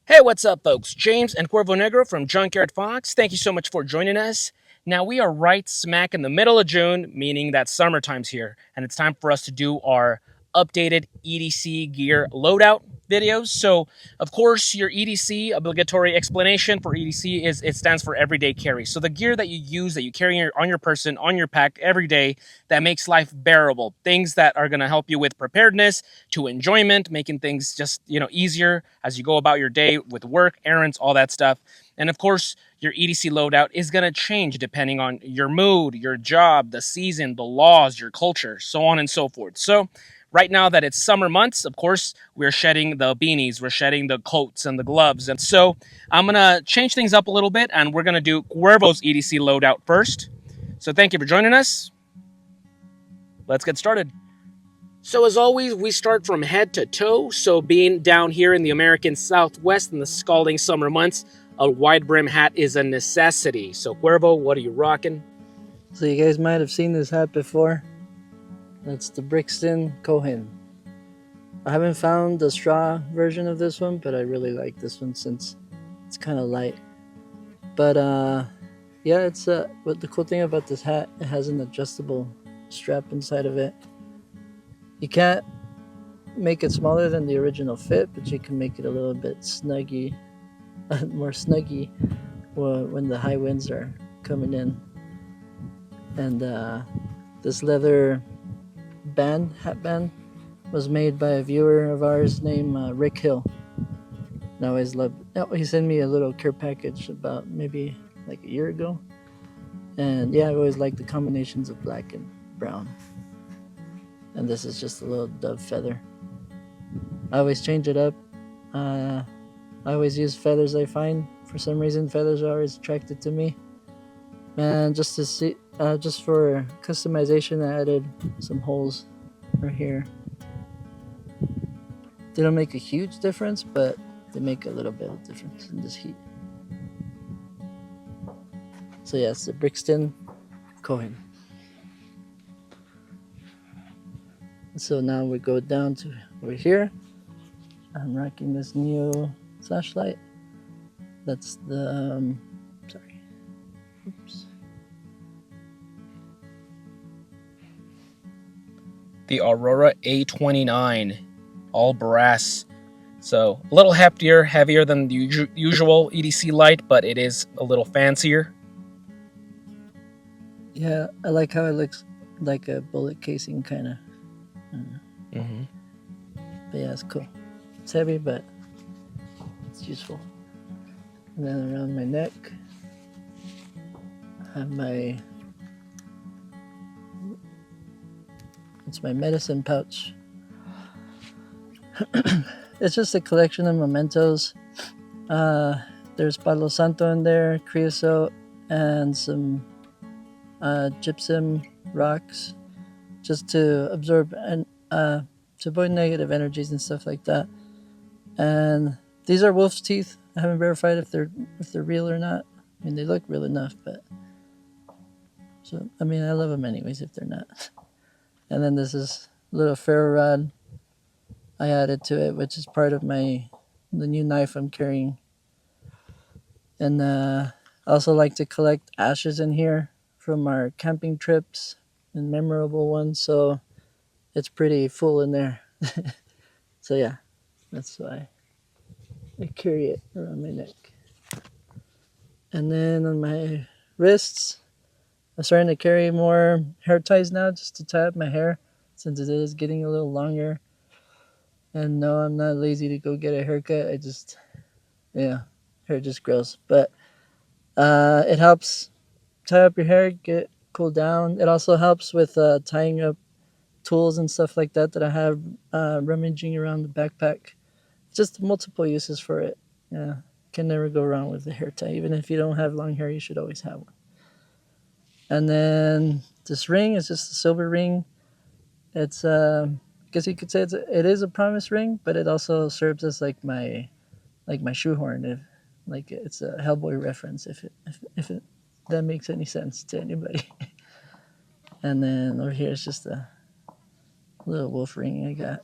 Hey, what's up, folks? James and Cuervo Negro from Junkyard Fox. Thank you so much for joining us. Now, we are right smack in the middle of June, meaning that summertime's here, and it's time for us to do our updated EDC gear loadout videos. So, of course, your EDC obligatory explanation for EDC is it stands for everyday carry. So, the gear that you use, that you carry on your person, on your pack every day, that makes life bearable. Things that are going to help you with preparedness, to enjoyment, making things just, easier as you go about your day with work, errands, all that stuff. And of course, your EDC loadout is going to change depending on your mood, your job, the season, the laws, your culture, so on and so forth. So, right now that it's summer months, of course, we're shedding the beanies, we're shedding the coats and the gloves. And so, I'm going to change things up a little bit, and we're going to do Cuervo's EDC loadout first. So, thank you for joining us. Let's get started. So as always, we start from head to toe. So being down here in the American Southwest in the scalding summer months, a wide brim hat is a necessity. So Cuervo, what are you rocking? So you guys might have seen this hat before. That's the Brixton Cohen. I haven't found the straw version of this one, but I really like this one since it's kind of light. But yeah, it's what the cool thing about this hat, it has an adjustable strap inside of it. You can't make it smaller than the original fit, but you can make it a little bit snuggy, more snuggy when the high winds are coming in. And this leather hat band was made by a viewer of ours named Rick Hill. And I always loved it. Oh, he sent me a little care package about maybe like a year ago. And yeah, I always liked the combinations of black and brown. And this is just a little dove feather. I always change it up. I always use feathers I find. For some reason, feathers are always attracted to me. And just to see, just for customization, I added some holes right here. They don't make a huge difference, but they make a little bit of difference in this heat. So yeah, it's the Brixton Cohen. So now we go down to over here. I'm rocking this new flashlight. That's the sorry. Oops. The Aurora A29, all brass. So a little heftier, heavier than the usual EDC light, but it is a little fancier. Yeah, I like how it looks like a bullet casing kind of. Mm-hmm. But yeah, it's cool. It's heavy, but it's useful. And then around my neck, I have it's my medicine pouch. It's just a collection of mementos. There's Palo Santo in there, creosote, and some gypsum rocks, just to absorb and to avoid negative energies and stuff like that. And these are wolf's teeth. I haven't verified if they're real or not. I mean, they look real enough, but so I mean, I love them anyways if they're not. And then this is a little ferro rod I added to it, which is part of the new knife I'm carrying. And I also like to collect ashes in here from our camping trips and memorable ones, so it's pretty full in there. So yeah, that's why I carry it around my neck. And then on my wrists, I'm starting to carry more hair ties now just to tie up my hair since it is getting a little longer. And no, I'm not lazy to go get a haircut. Hair just grows. But it helps tie up your hair, get cool down. It also helps with tying up tools and stuff like that I have rummaging around the backpack. Just multiple uses for it. Yeah, can never go wrong with the hair tie. Even if you don't have long hair, you should always have one. And then this ring is just a silver ring. It's I guess you could say it is a promise ring, but it also serves as like my shoehorn. If like it's a Hellboy reference, if it that makes any sense to anybody. And then over here is just a little wolf ring I got.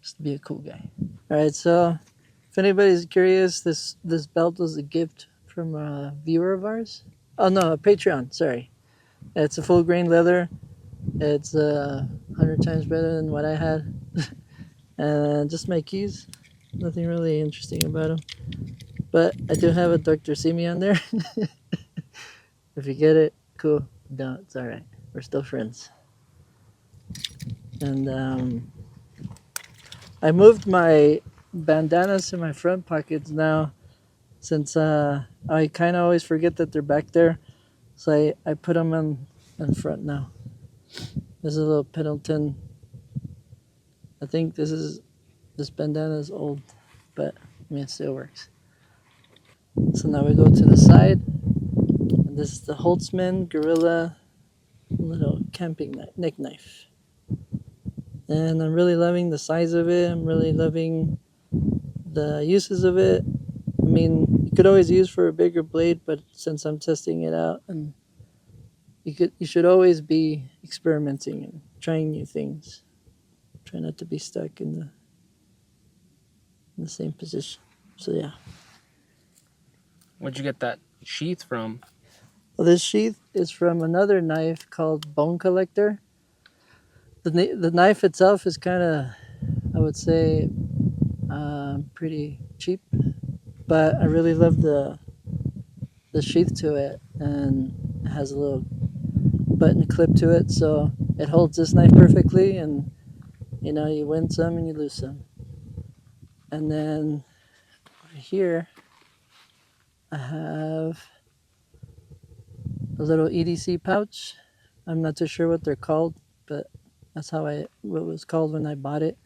Just to be a cool guy. All right, so if anybody's curious, this belt was a gift from a viewer of ours. Oh no, a Patreon. Sorry, it's a full grain leather. It's 100 times better than what I had, and just my keys. Nothing really interesting about them, but I do have a Dr. Simi on there. If you get it, cool. No, it's all right. We're still friends. And I moved my bandanas to my front pockets now, since I kind of always forget that they're back there. So I put them in front now. This is a little Pendleton. I think this bandana is old, but I mean it still works. So now we go to the side, and this is the Holtzman Gorilla little camping neck knife. And I'm really loving the size of it. I'm really loving the uses of it. I mean, you could always use for a bigger blade, but since I'm testing it out, and you should always be experimenting and trying new things. Try not to be stuck in the same position. So yeah. Where'd you get that sheath from? Well, this sheath is from another knife called Bone Collector. The knife itself is kind of, I would say, pretty cheap, but I really love the sheath to it, and it has a little button clip to it, so it holds this knife perfectly, and you win some and you lose some. And then over here I have a little EDC pouch. I'm not too sure what they're called, but that's what it was called when I bought it.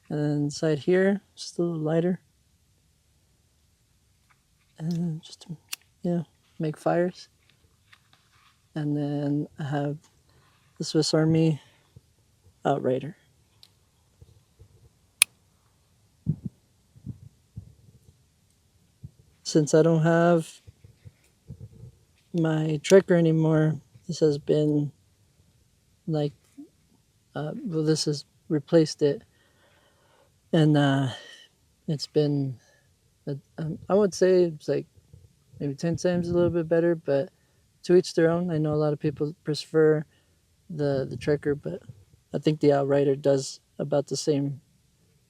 And then inside here, just a little lighter, and just to make fires. And then I have the Swiss Army Outrider. Since I don't have my Trekker anymore, this has been like, this has replaced it, and it's been, I would say it's like maybe 10 times a little bit better, but to each their own. I know a lot of people prefer the Trekker, but I think the Outrider does about the same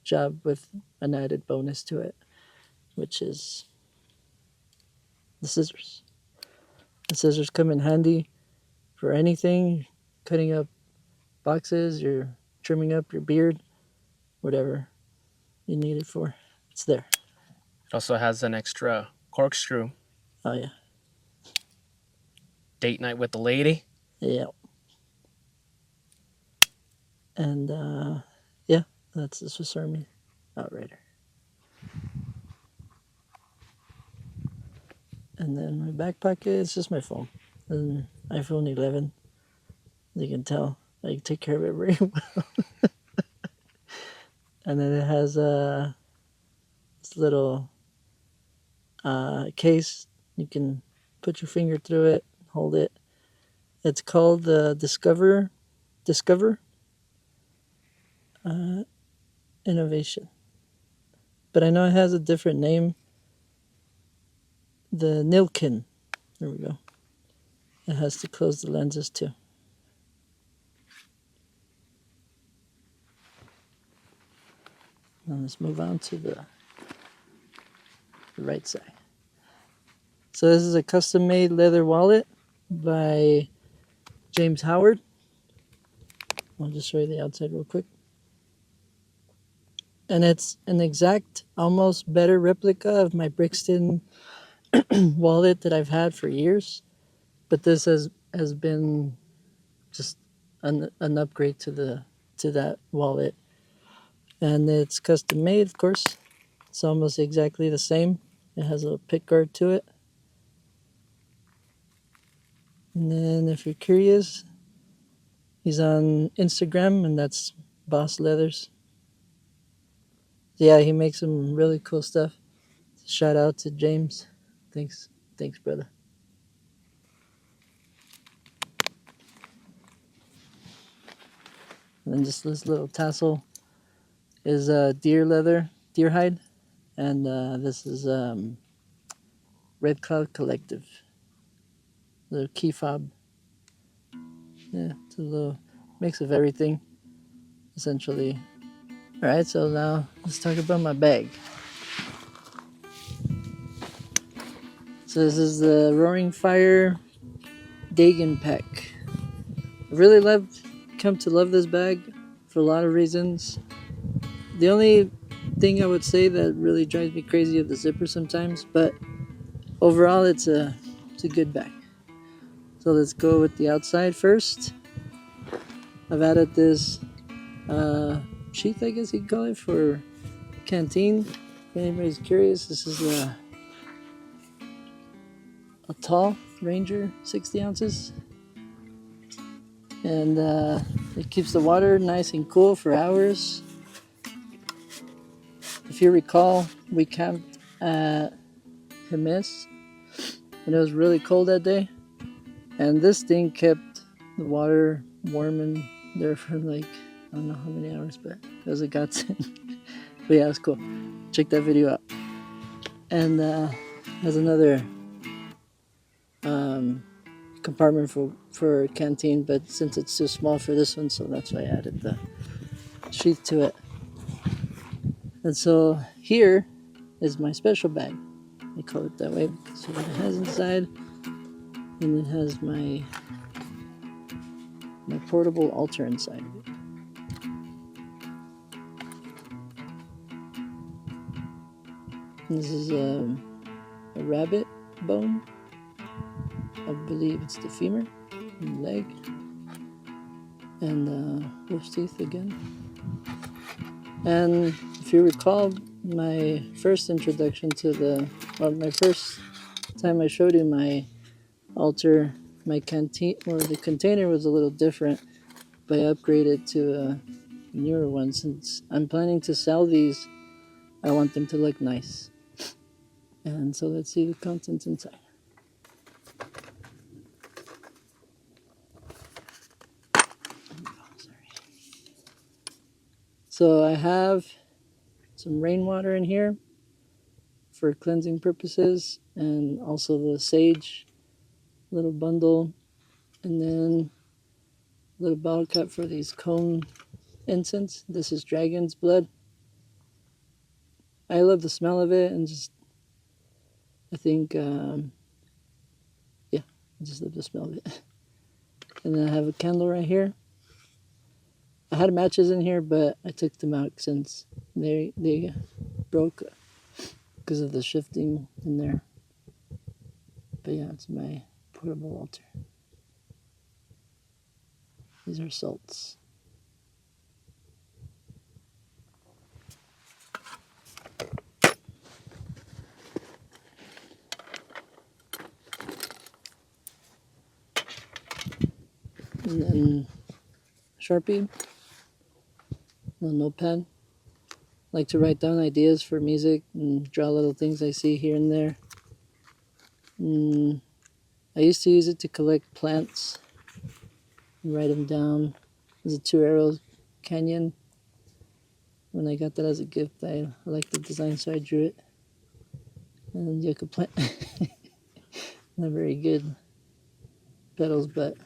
job with an added bonus to it, which is the scissors. The scissors come in handy for anything, cutting up boxes, you're trimming up your beard, whatever you need it for, it's there. It also has an extra corkscrew. Oh yeah. Date night with the lady. Yeah. And yeah, that's the Swiss Army Outrider. And then my back pocket is just my phone. An iPhone 11. As you can tell, I take care of it very well. And then it has this little case. You can put your finger through it, hold it. It's called the Discover Innovation. But I know it has a different name. The Nilkin. There we go. It has to close the lenses too. Now let's move on to the right side. So this is a custom-made leather wallet by James Howard. I'll just show you the outside real quick. And it's an exact, almost better replica of my Brixton wallet that I've had for years. But this has been just an upgrade to that wallet. And it's custom made, of course. It's almost exactly the same. It has a pick guard to it. And then if you're curious, he's on Instagram, and that's Boss Leathers. Yeah, he makes some really cool stuff. Shout out to James. Thanks, brother. And then just this little tassel is deer hide, and this is Red Cloud Collective, the key fob. Yeah, it's a little mix of everything, essentially. All right, so now let's talk about my bag. So this is the Roaring Fire Dagon pack. I really come to love this bag for a lot of reasons. The only thing I would say that really drives me crazy is the zipper sometimes, but overall it's a good bag. So let's go with the outside first. I've added this sheath, I guess you'd call it, for canteen. If anybody's curious, this is a tall Ranger, 60 ounces. And it keeps the water nice and cool for hours. If you recall, we camped at Hemis and it was really cold that day. And this thing kept the water warm in there for like, I don't know how many hours, but it was a godsend. But yeah, it was cool. Check that video out. And there's another compartment for canteen, but since it's too small for this one, so that's why I added the sheath to it. And so here is my special bag. I call it that way because of what it has inside. And it has my portable altar inside of it. This is a rabbit bone. I believe it's the femur and leg. And wolf's teeth again. And if you recall, my first introduction to my first time I showed you my altar, my canteen, or the container was a little different, but I upgraded to a newer one. Since I'm planning to sell these, I want them to look nice. And so let's see the contents inside. So I have some rainwater in here for cleansing purposes, and also the sage little bundle, and then a little bottle cap for these cone incense. This is dragon's blood. I love the smell of it, and I think, I just love the smell of it. And then I have a candle right here. I had matches in here, but I took them out since they broke because of the shifting in there. But yeah, it's my portable altar. These are salts. And then Sharpie, a notepad. I like to write down ideas for music and draw little things I see here and there. I used to use it to collect plants and write them down. There's a 2 Arrows Canyon. When I got that as a gift, I liked the design, so I drew it. And yucca plant. Not very good petals, but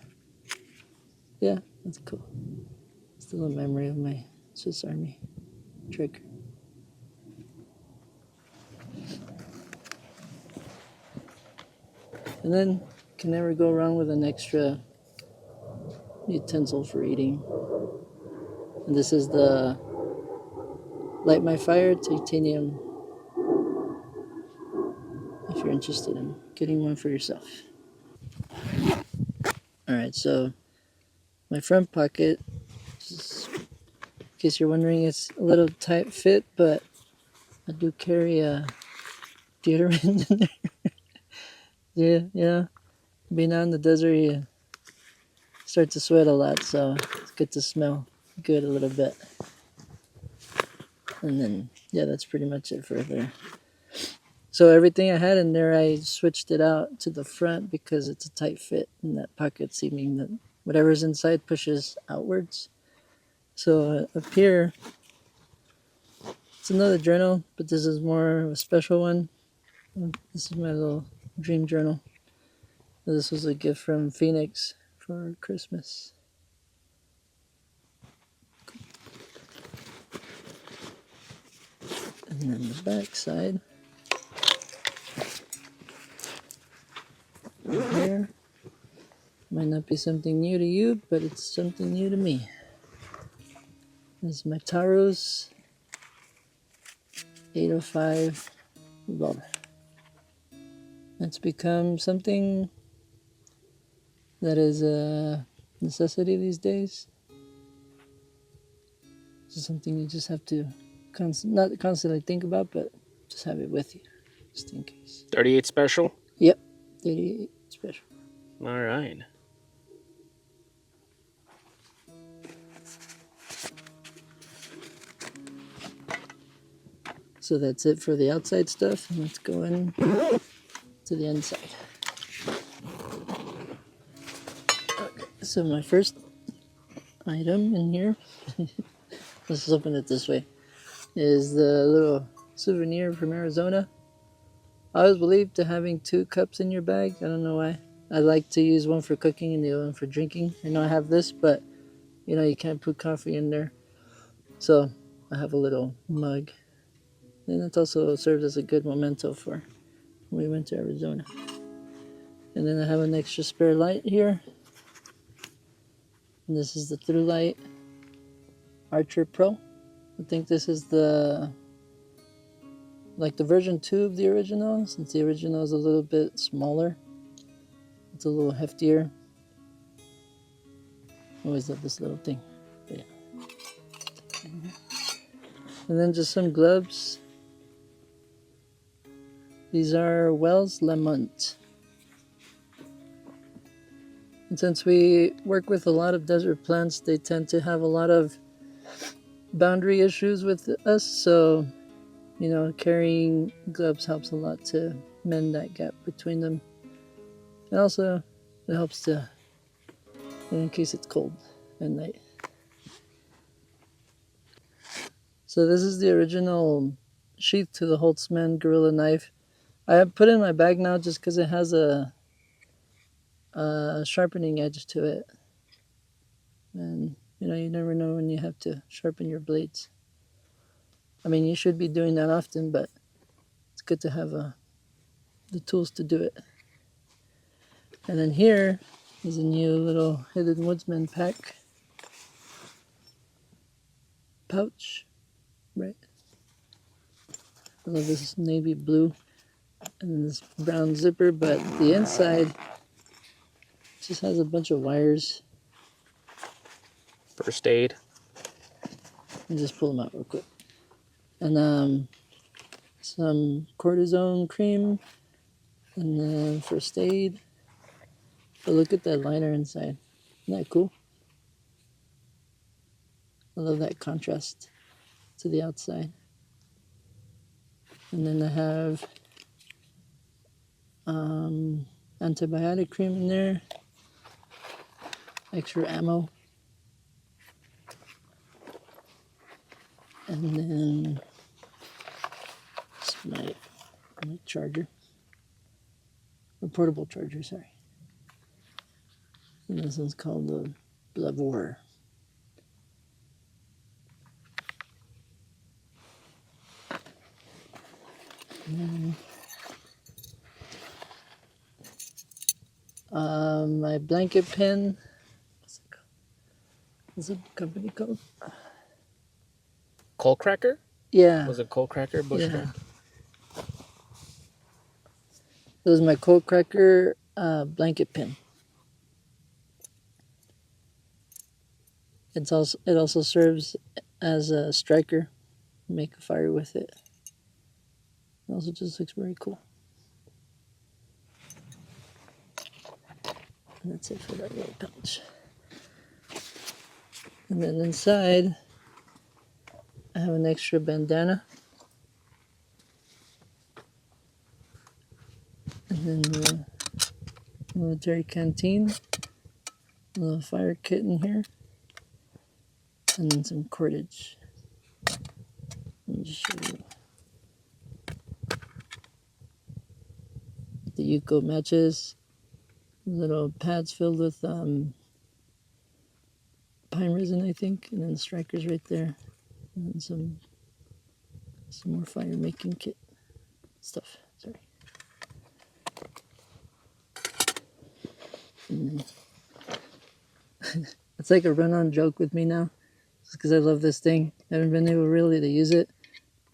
yeah, that's cool. Still a memory of my Swiss Army trick. And then can never go wrong with an extra utensil for eating. And this is the Light My Fire titanium, if you're interested in getting one for yourself. Alright, so my front pocket, just in case you're wondering, it's a little tight fit, but I do carry a deodorant in there. Yeah. Being out in the desert, you start to sweat a lot, so it's good to smell good a little bit. And then, yeah, that's pretty much it for there. So everything I had in there, I switched it out to the front because it's a tight fit in that pocket, seeming that whatever's inside pushes outwards. So up here, It's another journal, but this is more of a special one. This is my little dream journal. This was a gift from Phoenix for Christmas. And then the back side. Right here. Might not be something new to you, but it's something new to me. This is my Taros 805 revolver. It's become something that is a necessity these days. It's something you just have to not constantly think about, but just have it with you, just in case. 38 special? Yep, 38 special. All right. So that's it for the outside stuff. And let's go in to the inside. Okay, so my first item in here, let's open it this way, is the little souvenir from Arizona. I always believed to having 2 cups in your bag. I don't know why. I like to use one for cooking and the other one for drinking. I know I have this, but you know you can't put coffee in there. So I have a little mug. And it also serves as a good memento for when we went to Arizona. And then I have an extra spare light here. And this is the Through Light Archer Pro. I think this is the version 2 of the original, since the original is a little bit smaller. It's a little heftier. I always love this little thing. But yeah. And then just some gloves. These are Wells Lamont. And since we work with a lot of desert plants, they tend to have a lot of boundary issues with us. So, you know, carrying gloves helps a lot to mend that gap between them. And also, it helps to, in case it's cold at night. So this is the original sheath to the Woodsmen Gorilla Knife. I have put it in my bag now just because it has a sharpening edge to it. And, you know, you never know when you have to sharpen your blades. I mean, you should be doing that often, but it's good to have the tools to do it. And then here is a new little Hidden Woodsman pack. Pouch, right? I love this navy blue. And this brown zipper, but the inside just has a bunch of wires. First aid. And just pull them out real quick. And some cortisone cream, and then first aid. But look at that liner inside. Isn't that cool? I love that contrast to the outside. And then I have antibiotic cream in there, extra ammo, and then my charger, or portable charger, sorry. And this one's called the Blavor. My blanket pen. What's it called? What's the company called? Coal cracker? Yeah. Was it coal cracker? Bush Yeah. cracker? This is my coal cracker blanket pin. It also serves as a striker. Make a fire with it. It also just looks very cool. And that's it for that little pouch. And then inside, I have an extra bandana. And then the military canteen. A little fire kit in here. And then some cordage. And me just show you. The Yuko matches. Little pads filled with pine resin, I think, and then strikers right there, and some more fire making kit stuff. Sorry. It's like a run-on joke with me now, just because I love this thing. I haven't been able really to use it,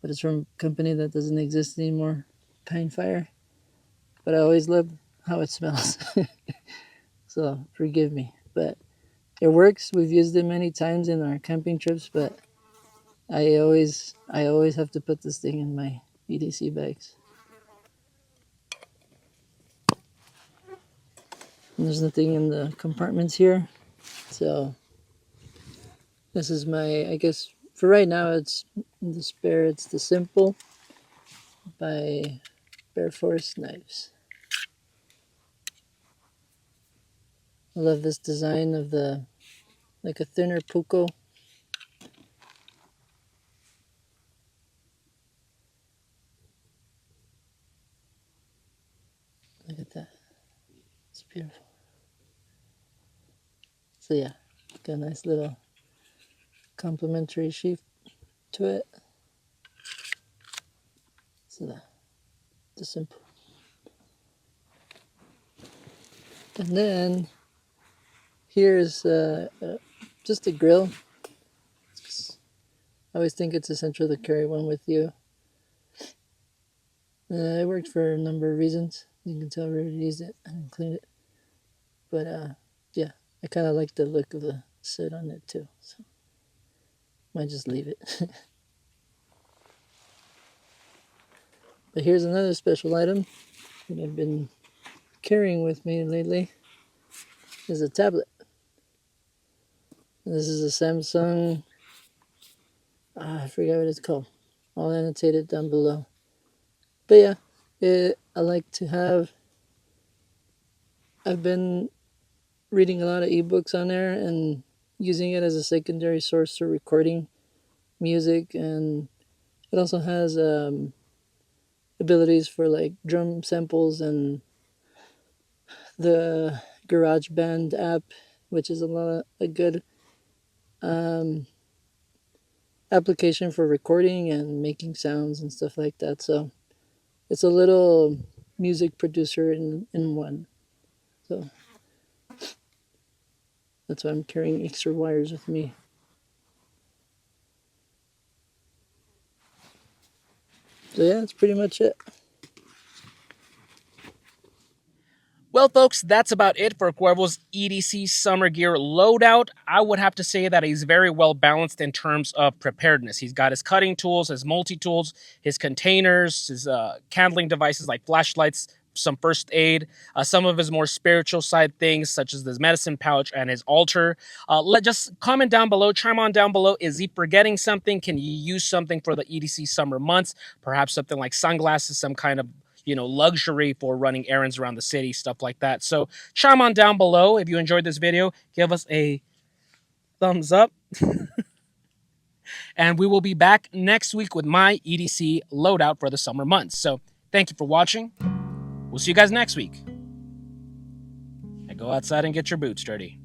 but it's from a company that doesn't exist anymore, Pine Fire. But I always love how it smells, so forgive me. But it works. We've used it many times in our camping trips, but I always have to put this thing in my EDC bags. And there's nothing in the compartments here, so this is my, I guess for right now it's the spare. It's the Simple by Bear Force Knives. I love this design of the, like a thinner puko. Look at that. It's beautiful. So yeah, got a nice little complimentary sheath to it. So that, the Simple. And then here's just a grill. I always think it's essential to carry one with you. It worked for a number of reasons. You can tell I already used it and cleaned it. But yeah, I kind of like the look of the soot on it too. So might just leave it. But here's another special item that I've been carrying with me lately. Is a tablet. And this is a Samsung. I forgot what it's called. I'll annotate it down below. But yeah, I like to have. I've been reading a lot of ebooks on there and using it as a secondary source for recording music, and it also has abilities for like drum samples and the GarageBand app, which is a good application for recording and making sounds and stuff like that. So it's a little music producer in one. So that's why I'm carrying extra wires with me. So yeah, that's pretty much it. Well, folks, that's about it for Cuervo's EDC summer gear loadout. I would have to say that he's very well balanced in terms of preparedness. He's got his cutting tools, his multi-tools, his containers, his candling devices like flashlights, some first aid, some of his more spiritual side things, such as this medicine pouch and his altar. Just comment down below, chime on down below. Is he forgetting something? Can you use something for the EDC summer months? Perhaps something like sunglasses, some kind of luxury for running errands around the city, stuff like that. So chime on down below. If you enjoyed this video, give us a thumbs up. And we will be back next week with my EDC loadout for the summer months. So thank you for watching. We'll see you guys next week. And go outside and get your boots dirty.